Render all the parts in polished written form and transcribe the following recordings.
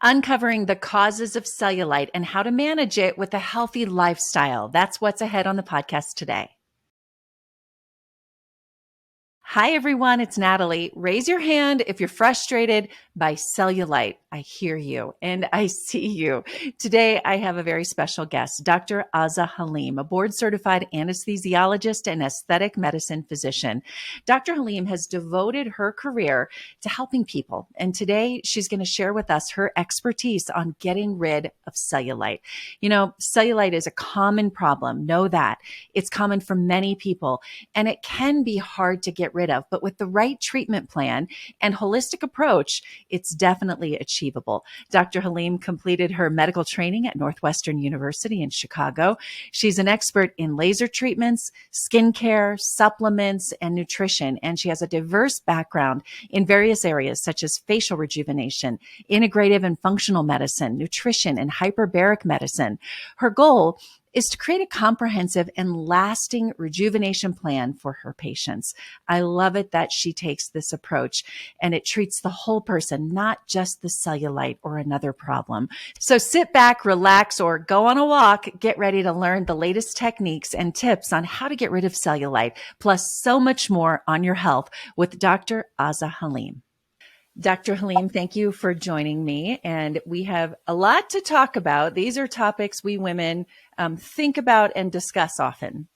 uncovering the causes of cellulite and how to manage it with a healthy lifestyle. That's what's ahead on the podcast today. Hi, everyone. It's Natalie. Raise your hand if you're frustrated by cellulite. I hear you and I see you. Today, I have a very special guest, Dr. Azza Halim, a board-certified anesthesiologist and aesthetic medicine physician. Dr. Halim has devoted her career to helping people, and today she's going to share with us her expertise on getting rid of cellulite. You know, cellulite is a common problem. Know that. It's common for many people, and it can be hard to get rid of, but with the right treatment plan and holistic approach, it's definitely achievable. Dr. Halim completed her medical training at Northwestern University in Chicago. She's an expert in laser treatments, skincare, supplements, and nutrition, and she has a diverse background in various areas such as facial rejuvenation, integrative and functional medicine, nutrition, and hyperbaric medicine. Her goal is to create a comprehensive and lasting rejuvenation plan for her patients. I love it that she takes this approach and it treats the whole person, not just the cellulite or another problem. So sit back, relax, or go on a walk. Get ready to learn the latest techniques and tips on how to get rid of cellulite, plus so much more on your health with Dr. Azza Halim. Dr. Halim, thank you for joining me. And we have a lot to talk about. These are topics we women think about and discuss often.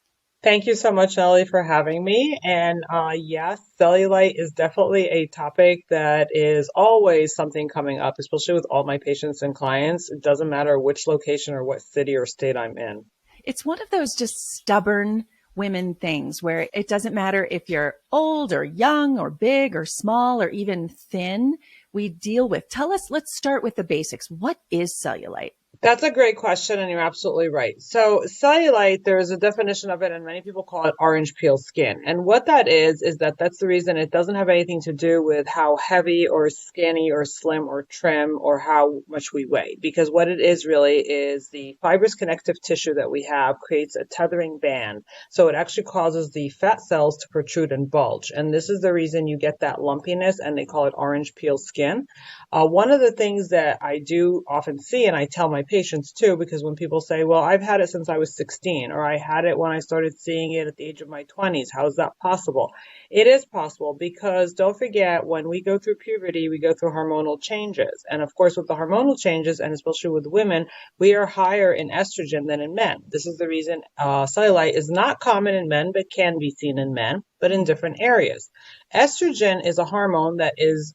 Thank you so much, Natalie, for having me. And yes, cellulite is definitely a topic that is always something coming up, especially with all my patients and clients. It doesn't matter which location or what city or state I'm in. It's one of those just stubborn women things where it doesn't matter if you're old or young or big or small or even thin, we deal with. Let's start with the basics. What is cellulite? That's a great question, and you're absolutely right. So cellulite, there is a definition of it, and many people call it orange peel skin. And what that is that's the reason it doesn't have anything to do with how heavy or skinny or slim or trim or how much we weigh. Because what it is really is the fibrous connective tissue that we have creates a tethering band. So it actually causes the fat cells to protrude and bulge. And this is the reason you get that lumpiness, and they call it orange peel skin. One of the things that I do often see, and I tell my patients too, because when people say, well, I've had it since I was 16, or I had it when I started seeing it at the age of my 20s. How is that possible? It is possible because don't forget, when we go through puberty, we go through hormonal changes. And of course, with the hormonal changes, and especially with women, we are higher in estrogen than in men. This is the reason cellulite is not common in men, but can be seen in men, but in different areas. Estrogen is a hormone that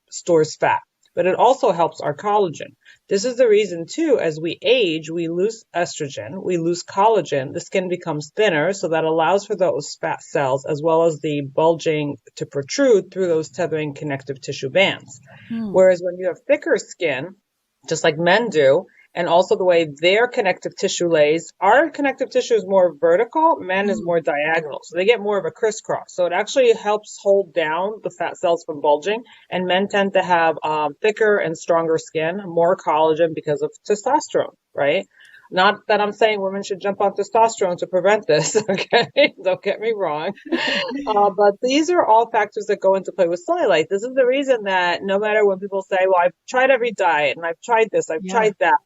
stores fat, but it also helps our collagen. This is the reason, too, as we age, we lose estrogen, we lose collagen, the skin becomes thinner, so that allows for those fat cells as well as the bulging to protrude through those tethering connective tissue bands. Whereas when you have thicker skin, just like men do, and also the way their connective tissue lays, our connective tissue is more vertical, men is more diagonal. So they get more of a crisscross. So it actually helps hold down the fat cells from bulging. And men tend to have thicker and stronger skin, more collagen because of testosterone, right? Not that I'm saying women should jump on testosterone to prevent this, okay? Don't get me wrong. But these are all factors that go into play with cellulite. This is the reason that no matter when people say, well, I've tried every diet and I've tried this, I've tried that.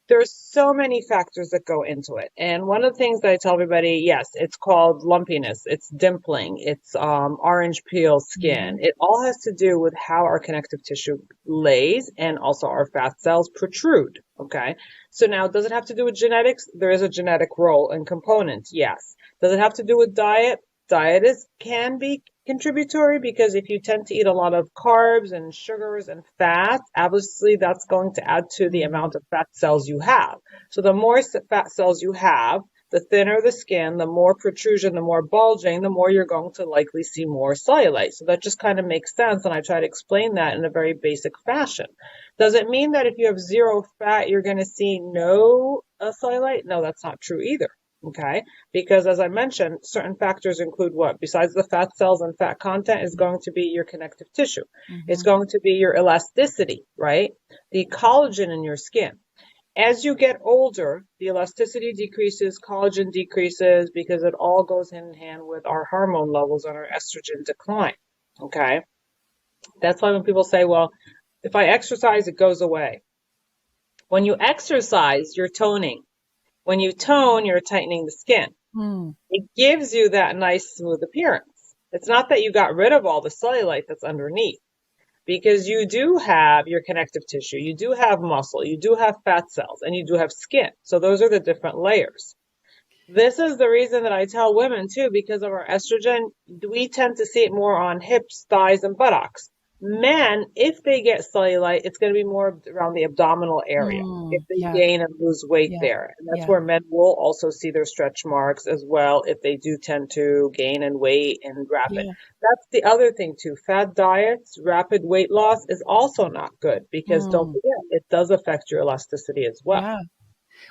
There's so many factors that go into it. And one of the things that I tell everybody, yes, it's called lumpiness, it's dimpling, it's orange peel skin. It all has to do with how our connective tissue lays and also our fat cells protrude. Okay. So now, does it have to do with genetics? There is a genetic role and component. Yes. Does it have to do with diet? Diet can be contributory because if you tend to eat a lot of carbs and sugars and fat, obviously that's going to add to the amount of fat cells you have. So the more fat cells you have, the thinner the skin, the more protrusion, the more bulging, the more you're going to likely see more cellulite. So that just kind of makes sense, and I try to explain that in a very basic fashion. Does it mean that if you have zero fat, you're going to see no cellulite? No, that's not true either. Okay, because as I mentioned, certain factors include what? Besides the fat cells and fat content is going to be your connective tissue. It's going to be your elasticity, right? The collagen in your skin. As you get older, the elasticity decreases, collagen decreases, because it all goes hand in hand with our hormone levels and our estrogen decline. Okay, that's why when people say, well, if I exercise, it goes away. When you exercise, you're toning. When you tone, you're tightening the skin. Mm. It gives you that nice smooth appearance. It's not that you got rid of all the cellulite that's underneath, because you do have your connective tissue, you do have muscle, you do have fat cells, and you do have skin. So those are the different layers. This is the reason that I tell women too, because of our estrogen, we tend to see it more on hips, thighs, and buttocks. Men, if they get cellulite, it's going to be more around the abdominal area. If they Yeah, gain and lose weight yeah, there. And that's yeah, where men will also see their stretch marks as well if they do tend to gain in weight and rapid. yeah. That's the other thing too. Fad diets, rapid weight loss is also not good because don't Mm. forget, it does affect your elasticity as well. Yeah.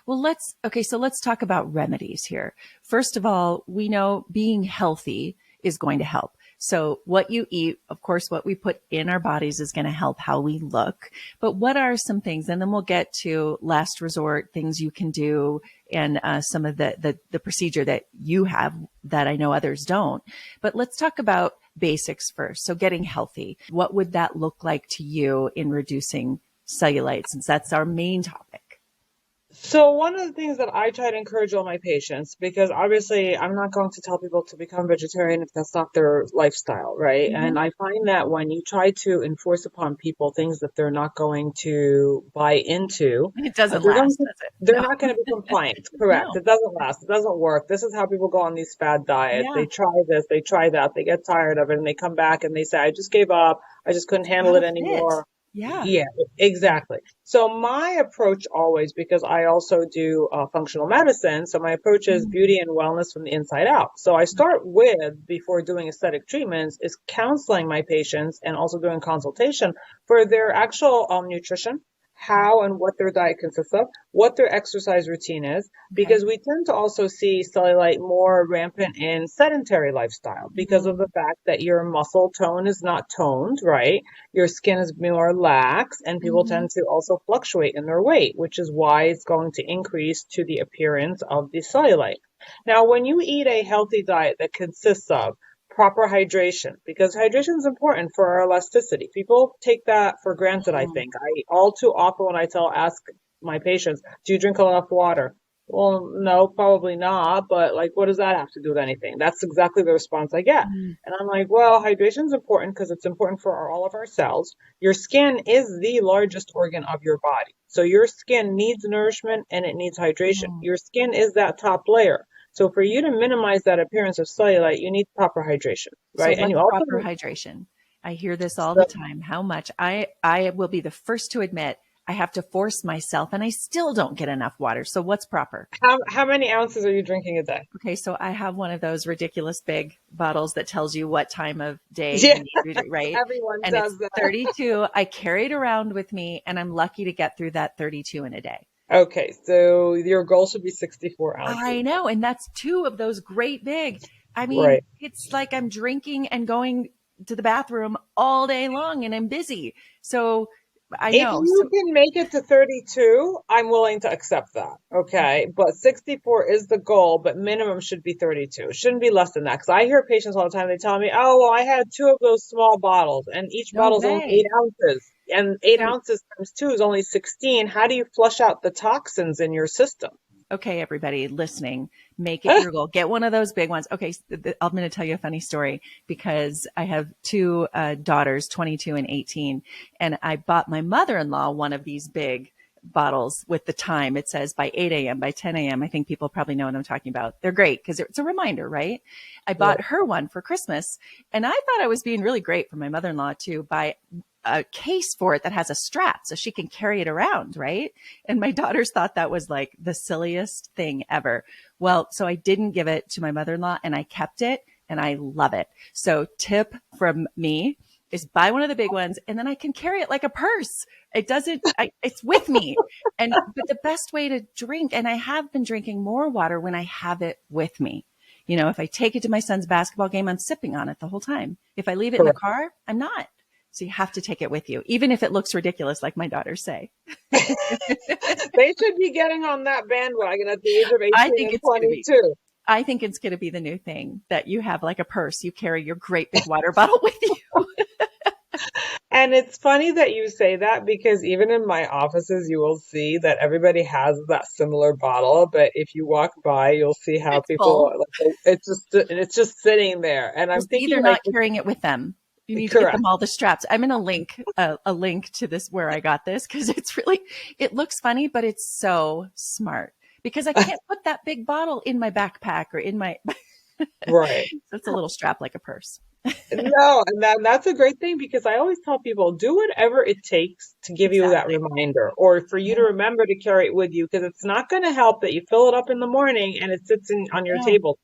Well, so let's talk about remedies here. First of all, we know being healthy is going to help. So what you eat, of course, what we put in our bodies is going to help how we look. But what are some things? And then we'll get to last resort things you can do and some of the procedure that you have that I know others don't. But let's talk about basics first. So getting healthy, what would that look like to you in reducing cellulite, since that's our main topic? So one of the things that I try to encourage all my patients, because obviously I'm not going to tell people to become vegetarian if that's not their lifestyle, right? Mm-hmm. And I find that when you try to enforce upon people things that they're not going to buy into, It doesn't they're going last, to, does it? they're No, not going to be compliant. Correct. no. It doesn't last. It doesn't work. This is how people go on these fad diets. Yeah. They try this, they try that, they get tired of it, and they come back and they say, I just gave up. I just couldn't handle Out it of fit. anymore. Yeah. Yeah, exactly. So my approach always, because I also do functional medicine, so my approach is Mm, beauty and wellness from the inside out. So I start with, before doing aesthetic treatments, is counseling my patients and also doing consultation for their actual nutrition, yeah. how and what their diet consists of, what their exercise routine is, Okay. because we tend to also see cellulite more rampant in sedentary lifestyle because of Mm, the fact that your muscle tone is not toned, right? Your skin is more lax, and people hmm tend to also fluctuate in their weight, which is why it's going to increase to the appearance of the cellulite. Now, when you eat a healthy diet that consists of proper hydration, because hydration is important for our elasticity. People take that for granted, I mm. think. I all too often when I ask my patients, do you drink enough water? Well, no, probably not, but like, what does that have to do with anything? That's exactly the response I get. Mm. And I'm like, well, hydration is important because it's important for all of our cells. Your skin is the largest organ of your body. So your skin needs nourishment and it needs hydration. Mm. Your skin is that top layer. So for you to minimize that appearance of cellulite, you need proper hydration, So right? And what's you also proper need, hydration? I hear this all the so time. How much? I will be the first to admit I have to force myself and I still don't get enough water. So what's proper? how many ounces are you drinking a day? Okay, so I have one of those ridiculous big bottles that tells you what time of day Yeah, you need to drink, right? everyone And it's does that. 32. I carry it around with me and I'm lucky to get through that 32 in a day. Okay, so your goal should be 64 I ounces. know. And that's two of those great big. I mean, Right. it's like I'm drinking and going to the bathroom all day long and I'm busy. So I If know. you So, can make it to 32, I'm willing to accept that. Okay. okay. But 64 is the goal, but minimum should be 32. It shouldn't be less than that. Because I hear patients all the time, they tell me, oh, well, I had two of those small bottles, and each No bottle is only eight way. ounces. And 8 ounces times two is only 16. How do you flush out the toxins in your system? Okay, everybody listening, make it your goal. Get one of those big ones. Okay, I'm going to tell you a funny story because I have two daughters, 22 and 18, and I bought my mother-in-law one of these big bottles with the time. It says by 8 a.m., by 10 a.m. I think people probably know what I'm talking about. They're great because it's a reminder, right? I bought her one for Christmas, and I thought I was being really great for my mother-in-law to buy a case for it that has a strap so she can carry it around, right? And my daughters thought that was like the silliest thing ever. Well, so I didn't give it to my mother-in-law and I kept it and I love it. So tip from me is buy one of the big ones and then I can carry it like a purse. It doesn't, it's with me. But the best way to drink, and I have been drinking more water when I have it with me. You know, if I take it to my son's basketball game, I'm sipping on it the whole time. If I leave it in the Correct. car, I'm not. So you have to take it with you, even if it looks ridiculous, like my daughters say. They should be getting on that bandwagon at the age of I 18 think and it's going to be. 22. I think it's going to be the new thing that you have like a purse. You carry your great big water bottle with you. And it's funny that you say that because even in my offices, you will see that everybody has that similar bottle. But if you walk by, you'll see how It's people full. like it's just sitting there. And Well, I'm see, thinking they're like, not carrying it with them. You need to get correct. them all the straps. I'm going to link a link to this where I got this because it's really, it looks funny, but it's so smart because I can't put that big bottle in my backpack or in my, Right. it's a little strap like a purse. No, and that's a great thing because I always tell people do whatever it takes to give you that Exactly. reminder or for you to Yeah. remember to carry it with you because it's not going to help that you fill it up in the morning and it sits on your No. table.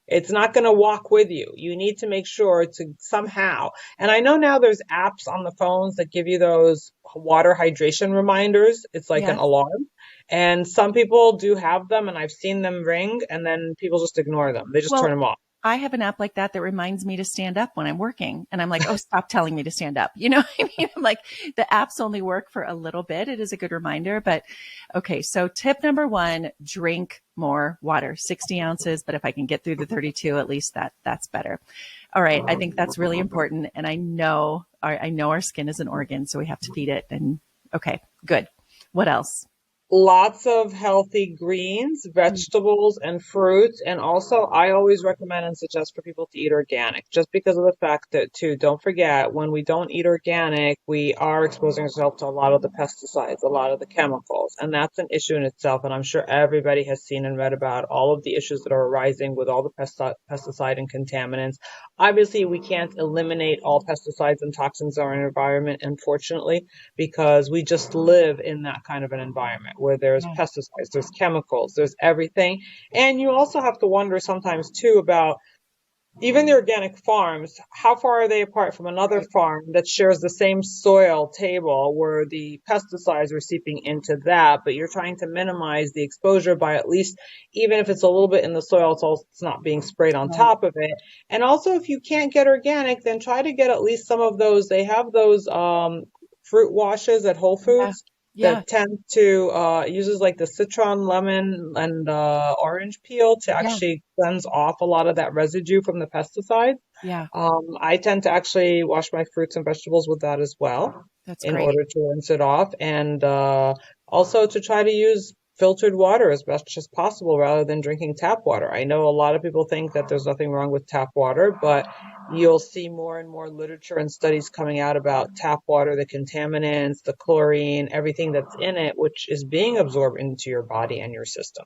It's not going to walk with you. You need to make sure to somehow. And I know now there's apps on the phones that give you those water hydration reminders. It's like an Yes. alarm. And some people do have them, and I've seen them ring, and then people just ignore them. They just turn Well, them off. I have an app like that that reminds me to stand up when I'm working. And I'm like, oh, stop telling me to stand up. You know what I mean? I'm like, the apps only work for a little bit. It is a good reminder. But okay. So tip number one, drink more water, 60 ounces. But if I can get through the 32, at least that's better. All right. I think that's really important. And I know our skin is an organ, so we have to feed it. And okay, good. What else? Lots of healthy greens, vegetables, and fruits. And also, I always recommend and suggest for people to eat organic, just because of the fact that, too, don't forget, when we don't eat organic, we are exposing ourselves to a lot of the pesticides, a lot of the chemicals. And that's an issue in itself. And I'm sure everybody has seen and read about all of the issues that are arising with all the pesticide and contaminants. Obviously, we can't eliminate all pesticides and toxins in our environment, unfortunately, because we just live in that kind of an environment where there's Yeah. pesticides, there's chemicals, there's everything. And you also have to wonder sometimes too about even the organic farms, how far are they apart from another Right. farm that shares the same soil table where the pesticides are seeping into that, but you're trying to minimize the exposure by at least, even if it's a little bit in the soil, it's not being sprayed on Right. top of it. And also, if you can't get organic, then try to get at least some of those. They have those fruit washes at Whole Yeah. Foods Yeah. that tend to uses like the citron, lemon, and orange peel to Yeah. actually cleanse off a lot of that residue from the pesticides. Yeah. I tend to actually wash my fruits and vegetables with that as well That's in great. order to rinse it off, and also to try to use filtered water as best as possible rather than drinking tap water. I know a lot of people think that there's nothing wrong with tap water, but you'll see more and more literature and studies coming out about tap water, the contaminants, the chlorine, everything that's in it, which is being absorbed into your body and your system.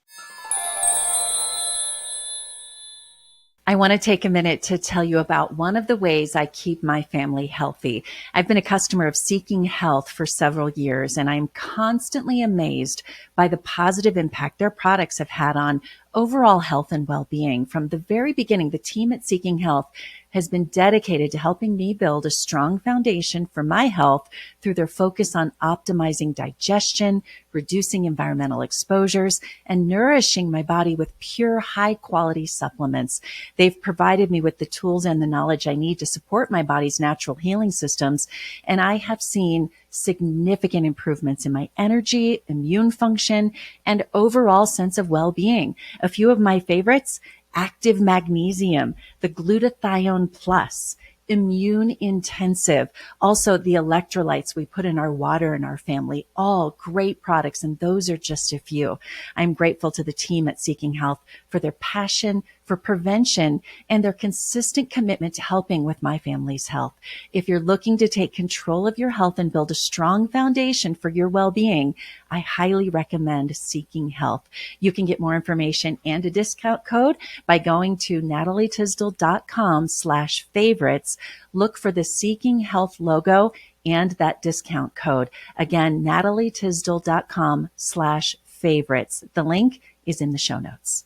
I want to take a minute to tell you about one of the ways I keep my family healthy. I've been a customer of Seeking Health for several years, and I'm constantly amazed by the positive impact their products have had on overall health and well-being. From the very beginning, the team at Seeking Health has been dedicated to helping me build a strong foundation for my health through their focus on optimizing digestion, reducing environmental exposures, and nourishing my body with pure, high-quality supplements. They've provided me with the tools and the knowledge I need to support my body's natural healing systems, and I have seen significant improvements in my energy, immune function, and overall sense of well-being. A few of my favorites: active magnesium, the glutathione plus, immune intensive, also the electrolytes we put in our water in our family, all great products. And those are just a few. I'm grateful to the team at Seeking Health for their passion for prevention and their consistent commitment to helping with my family's health. If you're looking to take control of your health and build a strong foundation for your well-being, I highly recommend Seeking Health. You can get more information and a discount code by going to natalietysdal.com/favorites. Look for the Seeking Health logo and that discount code. Again, natalietysdal.com/favorites. The link is in the show notes.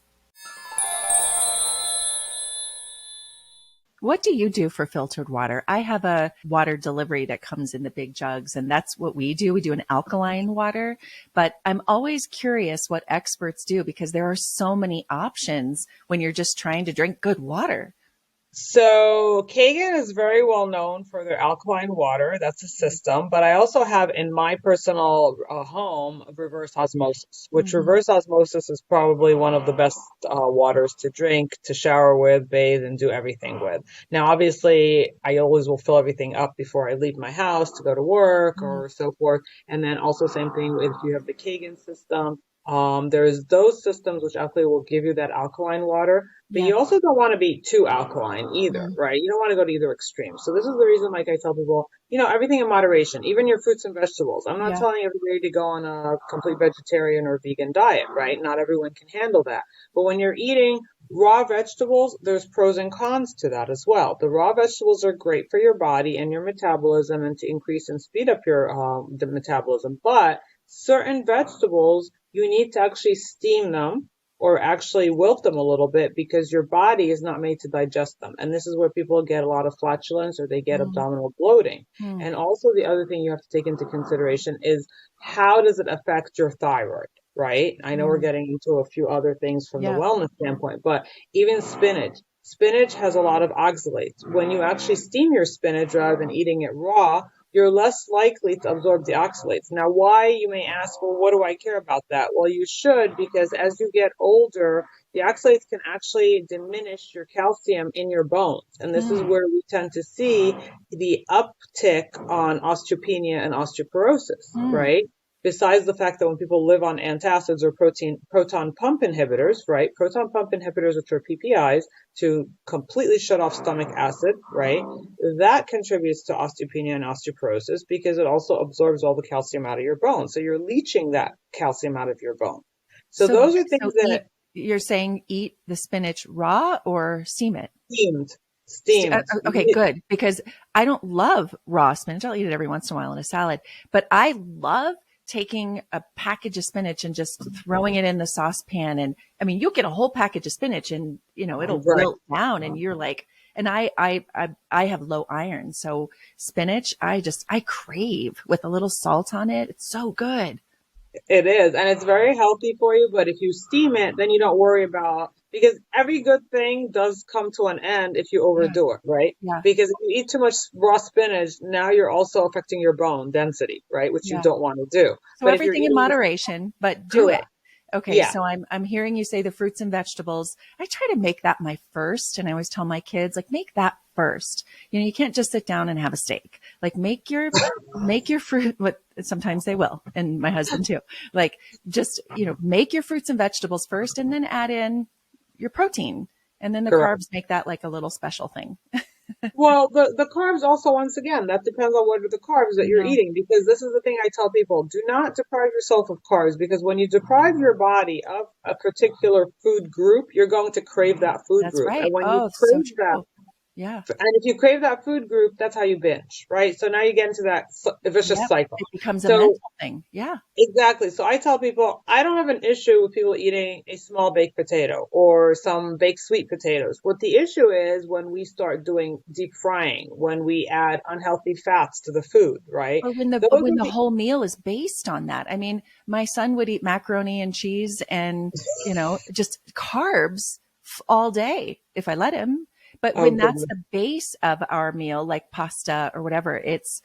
What do you do for filtered water? I have a water delivery that comes in the big jugs, and that's what we do. We do an alkaline water, but I'm always curious what experts do because there are so many options when you're just trying to drink good water. So Kagan is very well known for their alkaline water. That's a system. But I also have in my personal home reverse osmosis, which Mm-hmm. reverse osmosis is probably one of the best waters to drink, to shower with, bathe, and do everything with. Now, obviously, I always will fill everything up before I leave my house to go to work or so forth. And then also same thing if you have the Kagan system. There's those systems which actually will give you that alkaline water. But Yeah. you also don't want to be too alkaline either, Mm-hmm. right? You don't want to go to either extreme. So this is the reason, like I tell people, everything in moderation, even your fruits and vegetables. I'm not Yeah. telling everybody to go on a complete vegetarian or vegan diet, right? Not everyone can handle that. But when you're eating raw vegetables, there's pros and cons to that as well. The raw vegetables are great for your body and your metabolism and to increase and speed up your the metabolism. But certain vegetables, you need to actually steam them or actually wilt them a little bit because your body is not made to digest them. And this is where people get a lot of flatulence or they get abdominal bloating. Mm-hmm. And also the other thing you have to take into consideration is how does it affect your thyroid, right? I know we're getting into a few other things from the Yeah. wellness standpoint, but even spinach. Spinach has a lot of oxalates. When you actually steam your spinach rather than eating it raw, you're less likely to absorb the oxalates. Now, why, you may ask, well, what do I care about that? Well, you should, because as you get older, the oxalates can actually diminish your calcium in your bones. And this is Mm-hmm. where we tend to see the uptick on osteopenia and osteoporosis, right? Besides the fact that when people live on antacids or proton pump inhibitors, right? Proton pump inhibitors, which are PPIs, to completely shut off stomach acid, right? That contributes to osteopenia and osteoporosis because it also absorbs all the calcium out of your bone. So you're leaching that calcium out of your bone. So So, those are so things that you're saying eat the spinach raw or steam it? steamed, steamed. Okay, good. Because I don't love raw spinach. I'll eat it every once in a while in a salad, but I love taking a package of spinach and just throwing it in the saucepan. And I mean, you'll get a whole package of spinach and, it'll Right. wilt down and you're like, and I have low iron. So spinach, I crave with a little salt on it. It's so good. It is, and it's very healthy for you, but if you steam it, then you don't worry about because every good thing does come to an end if you Yeah. overdo it, right? Yeah. Because if you eat too much raw spinach, now you're also affecting your bone density, right? Which you Yeah. don't want to do. So But if you're everything in eating moderation, but do it. correct, Okay, yeah, so I'm hearing you say the fruits and vegetables. I try to make that my first, and I always tell my kids like make that first. You can't just sit down and have a steak. Like make your fruit. What sometimes they will, and my husband too. Like just make your fruits and vegetables first, and then add in your protein, and then the correct. carbs make that like a little special thing. Well, the carbs also, once again, that depends on what are the carbs that I you're know eating, because this is the thing I tell people, do not deprive yourself of carbs, because when you deprive your body of a particular food group, you're going to crave that food that's group. And right. when you Oh, so crave that, true. Yeah. and if you crave that food group, that's how you binge, right? So now you get into that vicious Yep. cycle. It becomes a So mental thing. Yeah. exactly. So I tell people I don't have an issue with people eating a small baked potato or some baked sweet potatoes. What the issue is when we start doing deep frying, when we add unhealthy fats to the food, right? Or when the Those when are the the whole meal is based on that. I mean, my son would eat macaroni and cheese and, just carbs all day if I let him. But oh when that's goodness. the base of our meal, like pasta or whatever, it's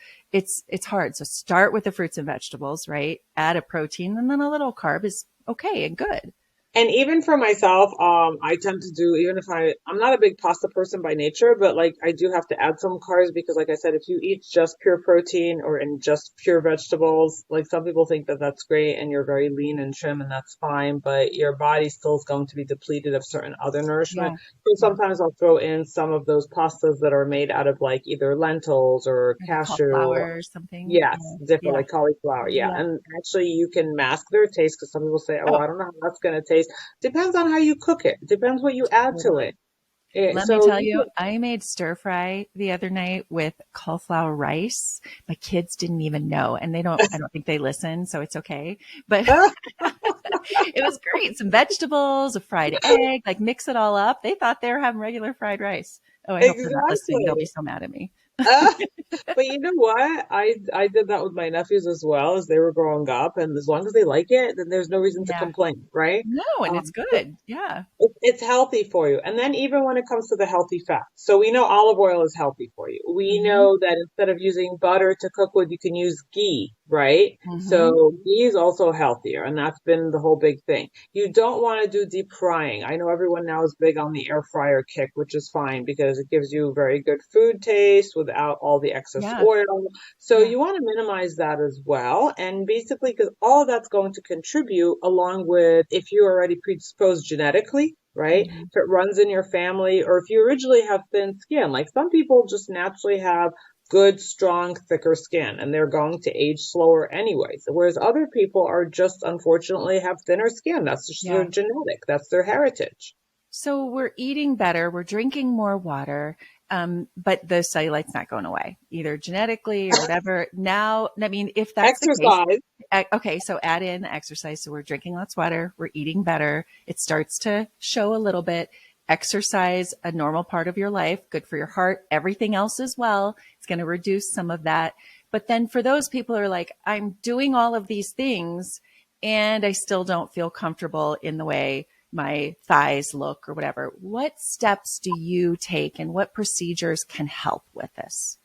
hard. So start with the fruits and vegetables, right? Add a protein and then a little carb is okay and good. And even for myself, I tend to do, even if I'm not a big pasta person by nature, but like I do have to add some carbs because like I said, if you eat just pure protein or in just pure vegetables, like some people think that that's great and you're very lean and trim and that's fine, but your body still is going to be depleted of certain other nourishment. Yeah. So Yeah. sometimes I'll throw in some of those pastas that are made out of like either lentils or Maybe cashew. cauliflower or something. Yes, different Yeah. like cauliflower. Yeah. Yeah. And actually you can mask their taste because some people say, oh, Oh, I don't know how that's going to taste. Depends on how you cook it. Depends what you add to totally. it. Eh, Let me so tell you you, I made stir fry the other night with cauliflower rice. My kids didn't even know, and I don't think they listen, so it's okay. But can it was great. Some vegetables, a fried egg, like mix it all up. They thought they were having regular fried rice. Oh, I hope they're not listening. They'll be exactly. so mad at me. Uh, but you know what? I did that with my nephews as well as they were growing up, and as long as they like it, then there's no reason to Yeah. complain, right? No, and it's Um, good. Yeah. it's healthy for you. And then even when it comes to the healthy fats, so we know olive oil is healthy for you. We Hmm. know that instead of using butter to cook with, you can use ghee, right? Hmm. So ghee is also healthier, and that's been the whole big thing. You don't want to do deep frying. I know everyone now is big on the air fryer kick, which is fine because it gives you very good food taste without all the excess Yeah. oil. So Yeah. you want to minimize that as well. And basically, because all of that's going to contribute along with if you're already predisposed genetically, right? Hmm. If it runs in your family, or if you originally have thin skin, like some people just naturally have good, strong, thicker skin and they're going to age slower anyways. Whereas other people are just unfortunately have thinner skin. That's just their Yeah. genetic, that's their heritage. So we're eating better, we're drinking more water, but the cellulite's not going away, either genetically or whatever. Now, I mean, if that's the case, Exercise. okay, so add in exercise. So we're drinking lots of water, we're eating better. It starts to show a little bit. Exercise, a normal part of your life, good for your heart, everything else as well. It's going to reduce some of that. But then for those people who are like, I'm doing all of these things and I still don't feel comfortable in the way my thighs look or whatever. What steps do you take and what procedures can help with this?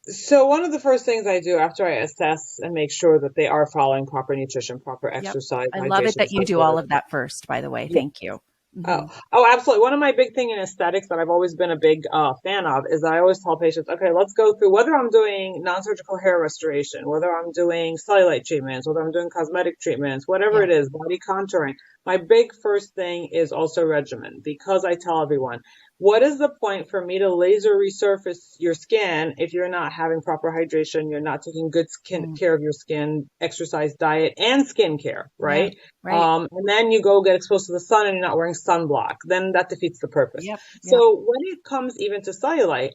So one of the first things I do after I assess and make sure that they are following proper nutrition, proper Yep. exercise, I love it hydration, that you do all self-care. of that first, by the way. Thank you. Oh, Hmm. oh, absolutely. One of my big thing in aesthetics that I've always been a big fan of is I always tell patients, okay, let's go through whether I'm doing non-surgical hair restoration, whether I'm doing cellulite treatments, whether I'm doing cosmetic treatments, whatever Yeah. it is, body contouring. My big first thing is also regimen because I tell everyone, what is the point for me to laser resurface your skin if you're not having proper hydration, you're not taking good skin Mm. care of your skin, exercise, diet, and skin care, Yeah. right? Right. And then you go get exposed to the sun and you're not wearing sunblock. Then that defeats the purpose. Yep. Yep. So when it comes even to cellulite,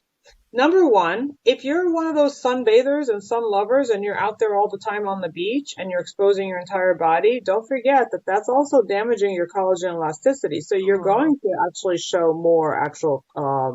number one, if you're one of those sunbathers and sun lovers and you're out there all the time on the beach and you're exposing your entire body, don't forget that that's also damaging your collagen elasticity. So you're Oh, going to actually show more actual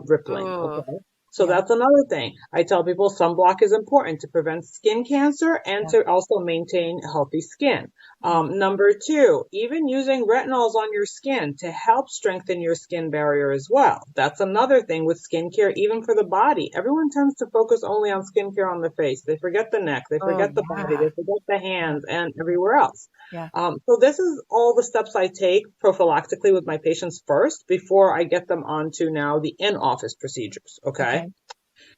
rippling. oh, Okay. So yeah. that's another thing. I tell people sunblock is important to prevent skin cancer and Yeah. to also maintain healthy skin. Yeah. Number two, even using retinols on your skin to help strengthen your skin barrier as well. That's another thing with skincare, even for the body. Everyone tends to focus only on skincare on the face. They forget the neck, they Oh, forget the body, yeah. they forget the Yeah. hands and Yeah. everywhere else. Yeah. So this is all the steps I take prophylactically with my patients first before I get them onto now the in-office procedures. Okay. Okay.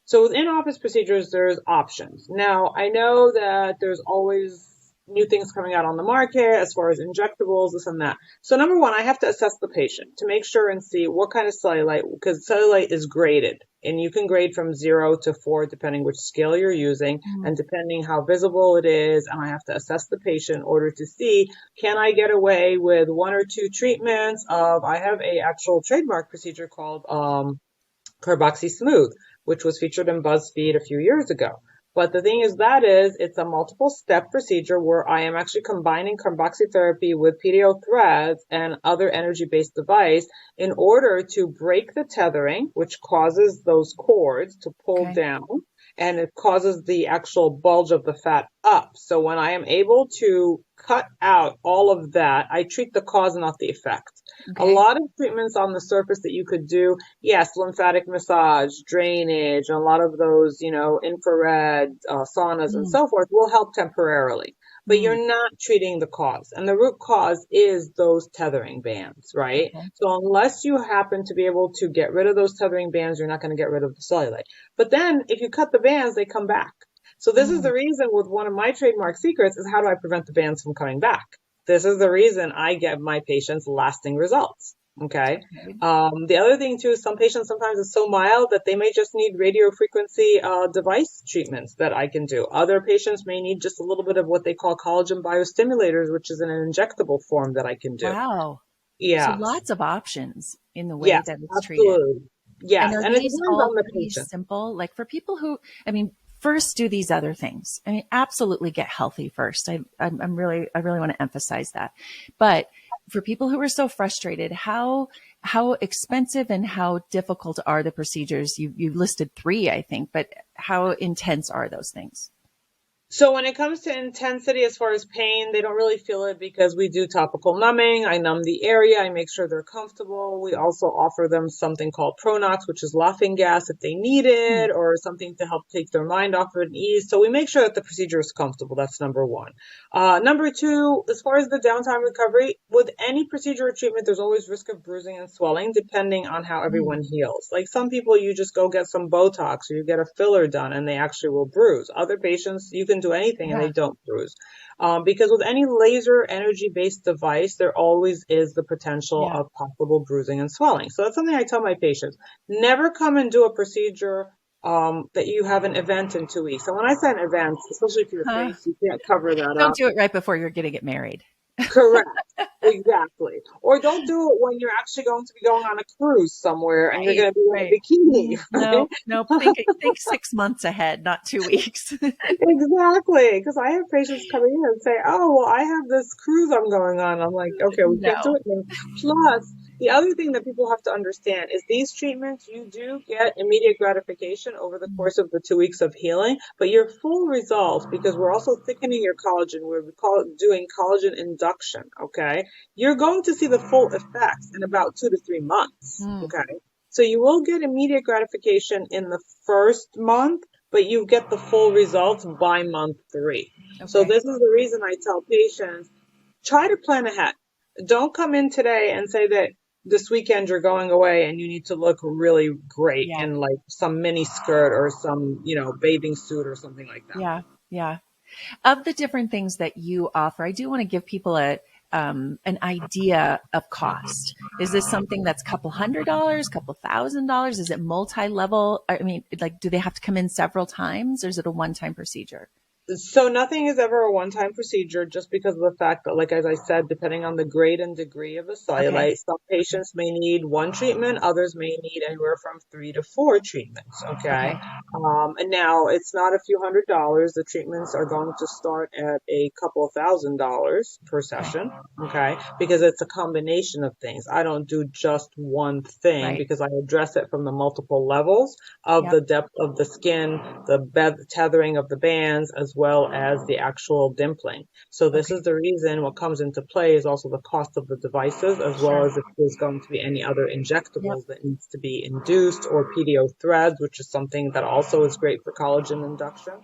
So with in-office procedures, there's options. Now, I know that there's always new things coming out on the market as far as injectables, this and that. So number one, I have to assess the patient to make sure and see what kind of cellulite, because cellulite is graded and you can grade from 0 to 4 depending which scale you're using Mm. and depending how visible it is. And I have to assess the patient in order to see, can I get away with 1 or 2 treatments of, I have a actual trademark procedure called, Carboxy Smooth, which was featured in BuzzFeed a few years ago. But the thing is that is, it's a multiple step procedure where I am actually combining carboxy therapy with PDO threads and other energy based device in order to break the tethering, which causes those cords to pull Okay. down and it causes the actual bulge of the fat up. So when I am able to cut out all of that, I treat the cause, not the effect. A Okay. lot of treatments on the surface that you could do, yes, lymphatic massage, drainage, a lot of those, infrared saunas and Mm. so forth will help temporarily. But Mm. you're not treating the cause. And the root cause is those tethering bands, right? Okay. So unless you happen to be able to get rid of those tethering bands, you're not going to get rid of the cellulite. But then if you cut the bands, they come back. So this is Mm. the reason with one of my trademark secrets is how do I prevent the bands from coming back? This is the reason I get my patients lasting results. Okay. Okay. The other thing too, some patients sometimes it's so mild that they may just need radio frequency device treatments that I can do. Other patients may need just a little bit of what they call collagen biostimulators, which is an injectable form that I can do. Wow. So Yes. lots of options in the way Yes, that it's treated. absolutely. And Yes. are And it these depends all on the pretty patient. simple? Like for people who, I mean, first do these other things. I mean, absolutely get healthy first. I really want to emphasize that. But for people who are so frustrated, how expensive and how difficult are the procedures? You listed 3, I think, but how intense are those things? So when it comes to intensity, as far as pain, they don't really feel it because we do topical numbing. I numb the area. I make sure they're comfortable. We also offer them something called Pronox, which is laughing gas if they need Hmm. it, or something to help take their mind off of it and ease. So we make sure that the procedure is comfortable. That's number one. Number two, as far as the downtime recovery, with any procedure or treatment, there's always risk of bruising and swelling depending on how Hmm. everyone heals. Like some people, you just go get some Botox or you get a filler done and they actually will bruise. Other patients, you can do anything and they Yeah. don't bruise. Because with any laser energy based device, there always is the potential Yeah. of possible bruising and swelling. So that's something I tell my patients. Never come and do a procedure that you have an event in 2 weeks. And when I say an event, especially for your Huh. face, you can't cover that Don't up. do it right before you're going to get married. Correct. Exactly. Or don't do it when you're actually going to be going on a cruise somewhere and you're Right. going to be in a Right. bikini, No, right? no, think 6 months ahead, not 2 weeks. Exactly. Because I have patients coming in and say, oh, well, I have this cruise I'm going on. I'm like, okay, we can't do No. it now. Plus, the other thing that people have to understand is these treatments, you do get immediate gratification over the course of the 2 weeks of healing, but your full results, because we're also thickening your collagen, we call it doing collagen induction, okay? You're going to see the full effects in about 2 to 3 months, Mm. okay? So you will get immediate gratification in the first month, but you get the full results by month 3. So Okay. this is the reason I tell patients, try to plan ahead. Don't come in today and say that this weekend you're going away and you need to look really great Yeah. in like some mini skirt or some, bathing suit or something like that. Yeah. Yeah. Of the different things that you offer, I do want to give people an idea of cost. Is this something that's a couple $100, couple $1,000? Is it multi-level? I mean, like, do they have to come in several times or is it a one-time procedure? So nothing is ever a one-time procedure just because of the fact that, like, as I said, depending on the grade and degree of the Okay. cellulite, some Okay. patients may need one treatment, others may need anywhere from 3 to 4 treatments. Okay. Okay. And now it's not a few $100s. The treatments are going to start at a couple of $1,000s per Okay. session. Okay. Because it's a combination of things. I don't do just one thing Right. because I address it from the multiple levels of Yep. the depth of the skin, the tethering of the bands, as well as the actual dimpling. So this Okay. is the reason what comes into play is also the cost of the devices, as well Sure. as if there's going to be any other Yep. injectables that needs to be induced, or PDO threads, which is something that also is great for collagen induction.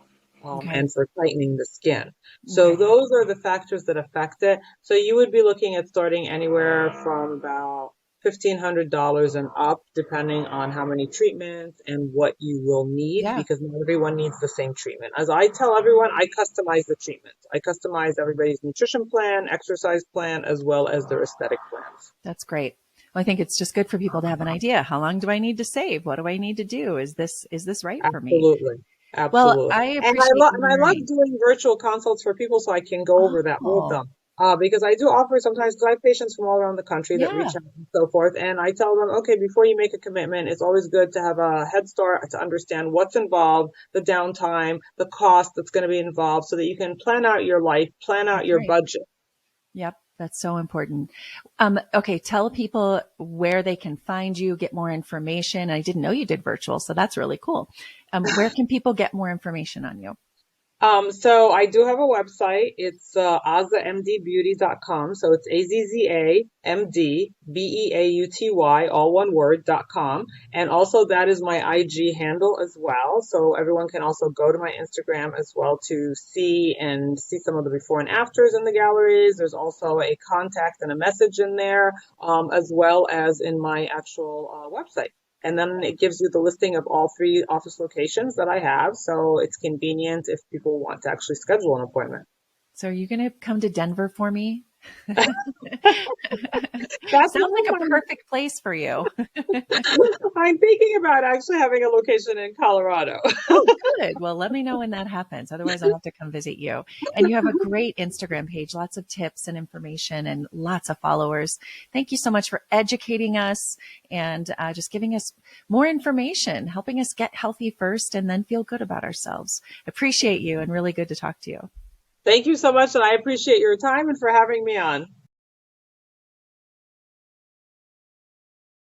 Okay. And for tightening the skin. So Okay. those are the factors that affect it. So you would be looking at starting anywhere from about $1,500 and up, depending on how many treatments and what you will need, Yeah. because not everyone needs the same treatment. As I tell everyone, I customize the treatment. I customize everybody's nutrition plan, exercise plan, as well as their aesthetic plans. That's great. Well, I think it's just good for people to have an idea. How long do I need to save? What do I need to do? Is this right for me? Absolutely. Well, Absolutely. I And appreciate you I love learning. doing virtual consults for people so I can go over that with Oh, them. Because I do offer sometimes, because I have patients from all around the country that yeah. reach out and so forth. And I tell them, okay, before you make a commitment, it's always good to have a head start to understand what's involved, the downtime, the cost that's going to be involved, so that you can plan out your life, plan out That's your right. budget. Yep. That's so important. Okay. Tell people where they can find you, get more information. I didn't know you did virtual, so that's really cool. Where can people get more information on you? So I do have a website. It's azzamdbeauty.com. So it's AZZAMDBEAUTY, all one word, .com. And also that is my IG handle as well. So everyone can also go to my Instagram as well to see some of the before and afters in the galleries. There's also a contact and a message in there, as well as in my actual website. And then it gives you the listing of all 3 office locations that I have. So it's convenient if people want to actually schedule an appointment. So are you going to come to Denver for me? That's Sounds one like of a my, perfect place for you. I'm thinking about actually having a location in Colorado. Oh, good. Well, let me know when that happens. Otherwise, I'll have to come visit you. And you have a great Instagram page, lots of tips and information and lots of followers. Thank you so much for educating us and just giving us more information, helping us get healthy first and then feel good about ourselves. Appreciate you and really good to talk to you. Thank you so much. And I appreciate your time and for having me on.